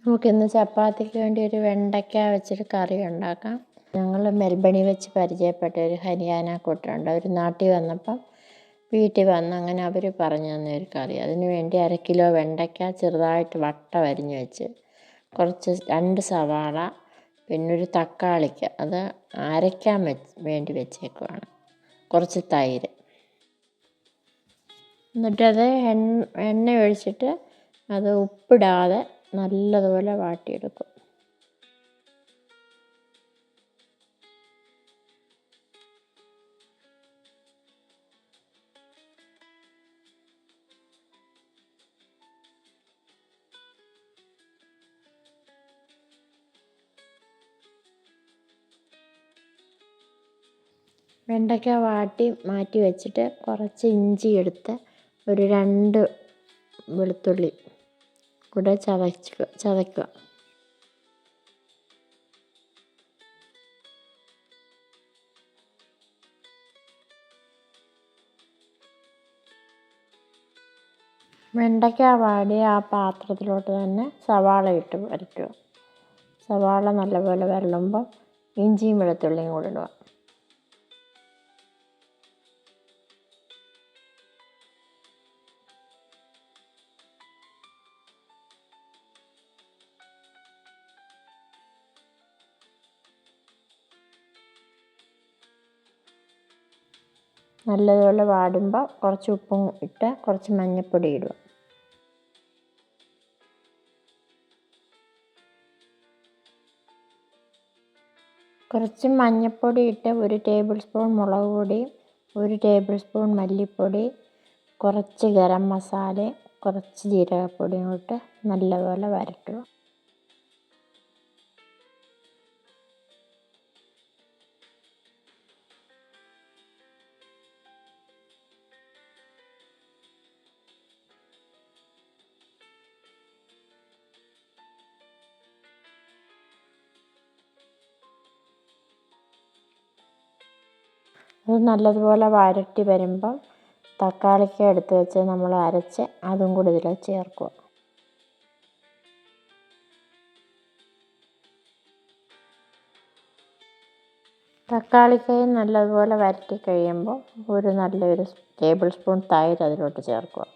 നമുക്കിന്ന് ചപ്പാത്തിക്ക് വേണ്ടി ഒരു വെണ്ടയ്ക്ക വെച്ചൊരു കറി ഉണ്ടാക്കാം. ഞങ്ങൾ മെൽബണിൽ വെച്ച് പരിചയപ്പെട്ട ഒരു ഹരിയാന കൂട്ടരുണ്ട്. അവർ നാട്ടിൽ വന്നപ്പം വീട്ടിൽ വന്ന് അങ്ങനെ അവർ പറഞ്ഞു തന്ന ഒരു കറി. അതിന് വേണ്ടി 1/2 കിലോ വെണ്ടയ്ക്ക ചെറുതായിട്ട് വട്ടം അരിഞ്ഞ് വെച്ച്, കുറച്ച് 2 സവാള, പിന്നെ ഒരു തക്കാളിക്ക് അത് അരയ്ക്കാൻ വേണ്ടി വെച്ചേക്കുവാണ്, കുറച്ച് തൈര്. എന്നിട്ടത് എണ്ണ ഒഴിച്ചിട്ട് അത് ഉപ്പിടാതെ നല്ലതുപോലെ വാട്ടിയെടുക്കും. വെണ്ടയ്ക്ക വാട്ടി മാറ്റി വെച്ചിട്ട് കുറച്ച് ഇഞ്ചി എടുത്ത് ഒരു 2 വെളുത്തുള്ളി കൂടെ ചതയ്ക്കുക. വെണ്ടയ്ക്ക വാടിയ ആ പാത്രത്തിലോട്ട് തന്നെ സവാള ഇട്ട് വരട്ടുക. സവാള നല്ലപോലെ വരളുമ്പോൾ ഇഞ്ചിയും വെളുത്തുള്ളിയും കൂടെ ഇടുക. നല്ലതുപോലെ വാടുമ്പോൾ കുറച്ച് ഉപ്പും ഇട്ട് കുറച്ച് മഞ്ഞൾപ്പൊടി ഇടുക. കുറച്ച് മഞ്ഞൾപ്പൊടി ഇട്ട് 1 ടേബിൾ സ്പൂൺ മുളക് പൊടി, 1 ടേബിൾ സ്പൂൺ മല്ലിപ്പൊടി, കുറച്ച് ഗരം മസാല, കുറച്ച് ജീരകപ്പൊടിയും ഇട്ട് നല്ലപോലെ വരട്ടുക. അത് നല്ലതുപോലെ വരട്ടി വരുമ്പം തക്കാളിക്ക എടുത്ത് വെച്ച് നമ്മൾ അരച്ച് അതും കൂടി ഇതിൽ ചേർക്കുക. തക്കാളിക്കയും നല്ലതുപോലെ വരട്ടി കഴിയുമ്പോൾ നല്ലൊരു ടേബിൾ സ്പൂൺ തൈര് അതിലോട്ട് ചേർക്കുക.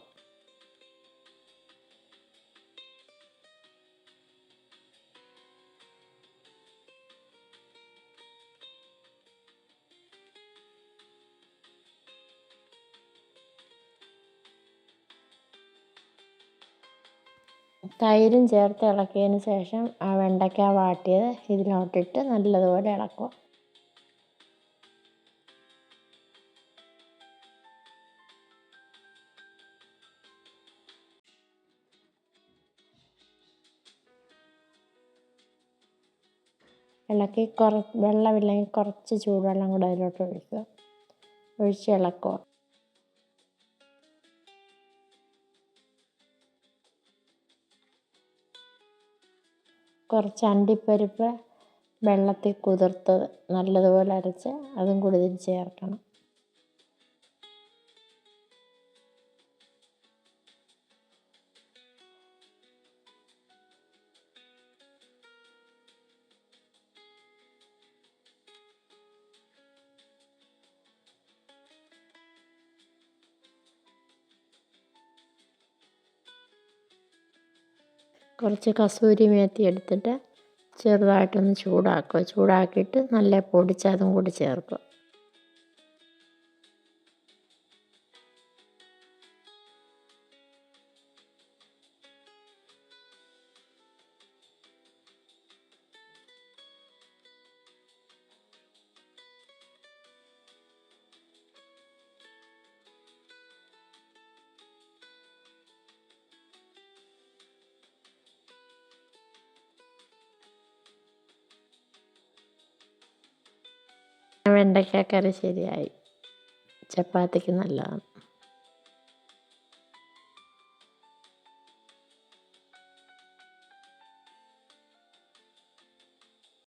തൈരും ചേർത്ത് ഇളക്കിയതിന് ശേഷം ആ വെണ്ടയ്ക്ക വാട്ടിയത് ഇതിലോട്ടിട്ട് നല്ലതുപോലെ ഇളക്കുക. ഇളക്കി വെള്ളമില്ലെങ്കിൽ കുറച്ച് ചൂടുവെള്ളം കൂടെ അതിലോട്ട് ഒഴിക്കുക. ഒഴിച്ച് ഇളക്കുക. കുറച്ച് അണ്ടിപ്പരിപ്പ് വെള്ളത്തിൽ കുതിർത്തത് നല്ലതുപോലെ അരച്ച് അതും കൂടി ഇതിൽ ചേർക്കണം. കുറച്ച് കസൂരി മേത്തി എടുത്തിട്ട് ചെറുതായിട്ടൊന്ന് ചൂടാക്കുക. ചൂടാക്കിയിട്ട് നല്ല പൊടിച്ച് അതും കൂടി ചേർക്കുക. വെണ്ടയ്ക്ക കറി ശരിയായി. ചപ്പാത്തിക്ക് നല്ലതാണ്.